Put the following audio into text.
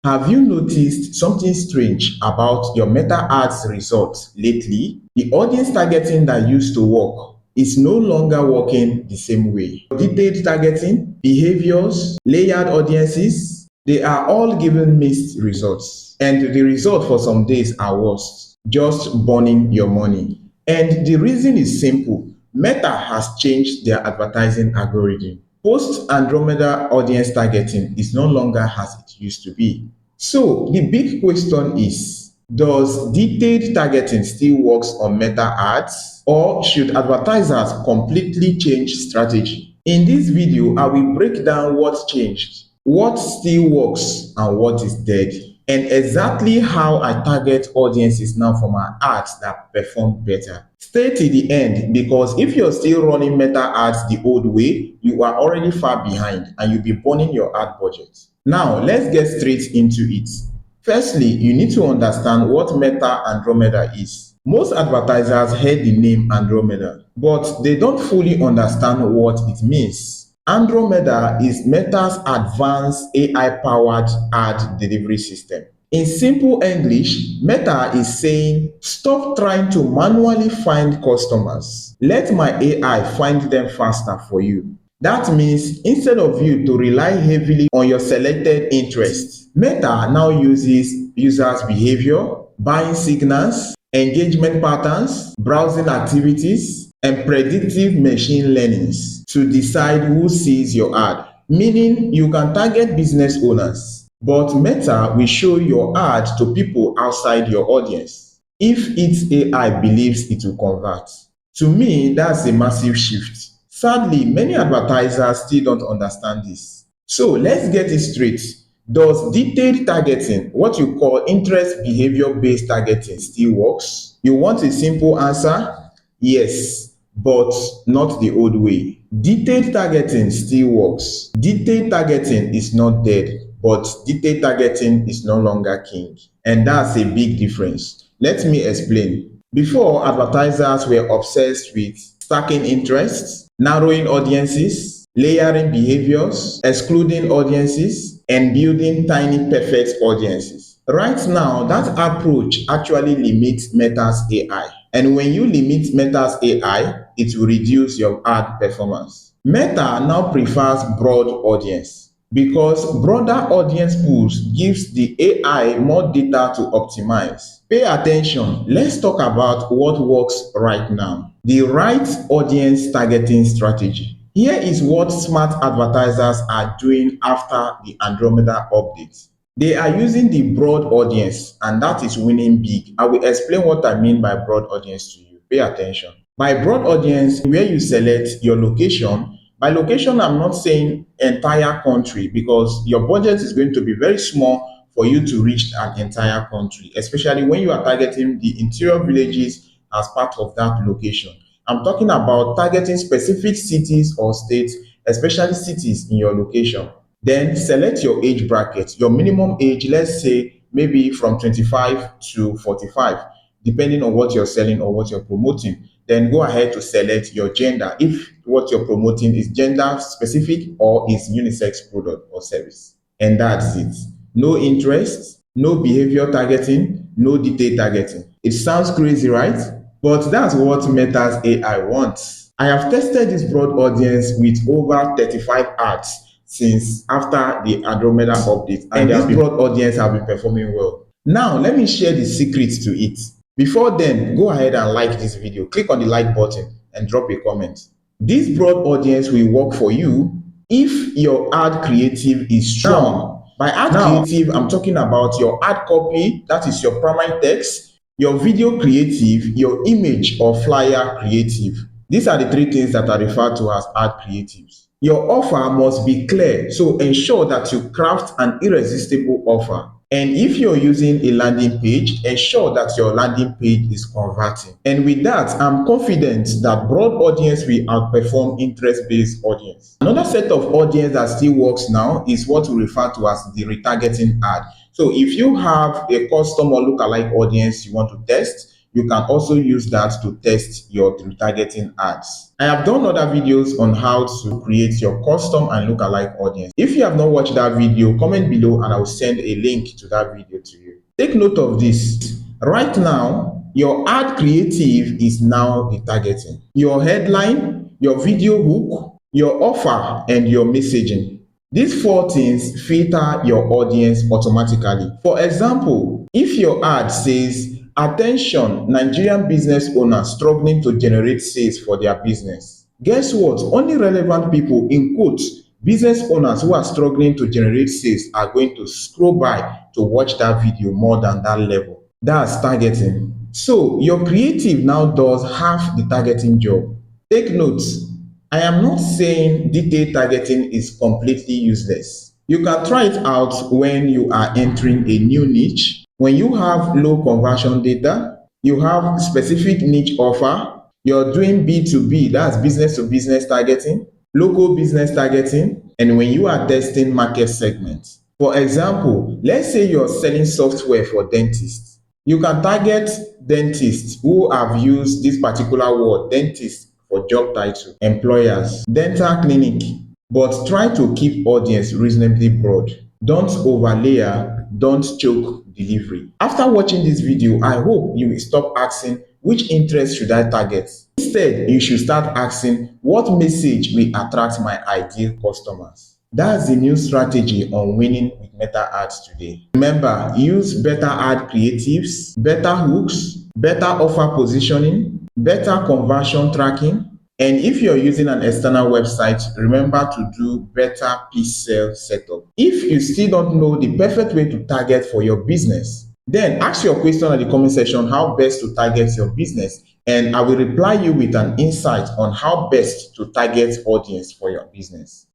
Have you noticed something strange about your Meta Ads results lately? The audience targeting that used to work is no longer working the same way. Detailed targeting, behaviors, layered audiences, they are all giving mixed results. And the result for some days are worse, just burning your money. And the reason is simple. Meta has changed their advertising algorithm. Post Andromeda audience targeting is no longer as it used to be. So the big question is, does detailed targeting still works on Meta ads, or should advertisers completely change strategy? In this video, I will break down what changed, what still works and what is dead, and exactly how I target audiences now for my ads that perform better. Stay till the end, because if you're still running Meta ads the old way, you are already far behind and you'll be burning your ad budget. Now, let's get straight into it. Firstly, you need to understand what Meta Andromeda is. Most advertisers heard the name Andromeda, but they don't fully understand what it means. Andromeda is Meta's advanced AI-powered ad delivery system. In simple English, Meta is saying, stop trying to manually find customers. Let my AI find them faster for you. That means instead of you to rely heavily on your selected interests, Meta now uses users' behavior, buying signals, engagement patterns, browsing activities, and predictive machine learning to decide who sees your ad. Meaning you can target business owners, but Meta will show your ad to people outside your audience if its AI believes it will convert. To me, that's a massive shift. Sadly, many advertisers still don't understand this. So let's get it straight. Does detailed targeting, what you call interest behavior-based targeting, still works? You want a simple answer? Yes, but not the old way. Detailed targeting still works. Detailed targeting is not dead, but detailed targeting is no longer king. And that's a big difference. Let me explain. Before, advertisers were obsessed with stacking interests, narrowing audiences, layering behaviors, excluding audiences, and building tiny perfect audiences. Right now, that approach actually limits Meta's AI. And when you limit Meta's AI, it will reduce your ad performance. Meta now prefers broad audience because broader audience pools gives the AI more data to optimize. Pay attention. Let's talk about what works right now. The right audience targeting strategy. Here is what smart advertisers are doing after the Andromeda update. They are using the broad audience, and that is winning big. I will explain what I mean by broad audience to you. Pay attention. By broad audience, where you select your location. By location, I'm not saying entire country, because your budget is going to be very small for you to reach an entire country, especially when you are targeting the interior villages as part of that location. I'm talking about targeting specific cities or states, especially cities in your location. Then select your age bracket, your minimum age, let's say maybe from 25 to 45, depending on what you're selling or what you're promoting. Then go ahead to select your gender, if what you're promoting is gender specific or is unisex product or service. And that's it. No interest, no behavior targeting, no detail targeting. It sounds crazy, right? But that's what Meta's AI wants. I have tested this broad audience with over 35 ads since after the Andromeda update, and this broad audience have been performing well. Now, let me share the secrets to it. Before then, go ahead and like this video. Click on the like button and drop a comment. This broad audience will work for you if your ad creative is strong. By ad creative, I'm talking about your ad copy, that is your primary text, your video creative, your image or flyer creative. These are the three things that are referred to as ad creatives. Your offer must be clear, so ensure that you craft an irresistible offer. And if you're using a landing page, ensure that your landing page is converting. And with that, I'm confident that broad audience will outperform interest-based audience. Another set of audience that still works now is what we refer to as the retargeting ad. So if you have a custom or lookalike audience you want to test, you can also use that to test your retargeting ads. I have done other videos on how to create your custom and lookalike audience. If you have not watched that video, comment below and I will send a link to that video to you. Take note of this. Right now, your ad creative is now the targeting. Your headline, your video hook, your offer, and your messaging. These four things filter your audience automatically. For example, if your ad says, "Attention, Nigerian business owners struggling to generate sales for their business." Guess what? Only relevant people, in quotes, business owners who are struggling to generate sales are going to scroll by to watch that video more than that level. That's targeting. So your creative now does half the targeting job. Take notes. I am not saying detailed targeting is completely useless. You can try it out when you are entering a new niche, when you have low conversion data, you have specific niche offer, you're doing B2B, that's business to business targeting, local business targeting, and when you are testing market segments. For example, let's say you're selling software for dentists. You can target dentists who have used this particular word, dentist, for job title, employers, dental clinic, but try to keep audience reasonably broad. Don't overlayer, don't choke delivery. After watching this video, I hope you will stop asking, which interest should I target? Instead, you should start asking, what message will attract my ideal customers? That's the new strategy on winning with Meta ads today. Remember, use better ad creatives, better hooks, better offer positioning, better conversion tracking, and if you're using an external website, remember to do better pixel setup. If you still don't know the perfect way to target for your business, then ask your question in the comment section how best to target your business, and I will reply you with an insight on how best to target audience for your business.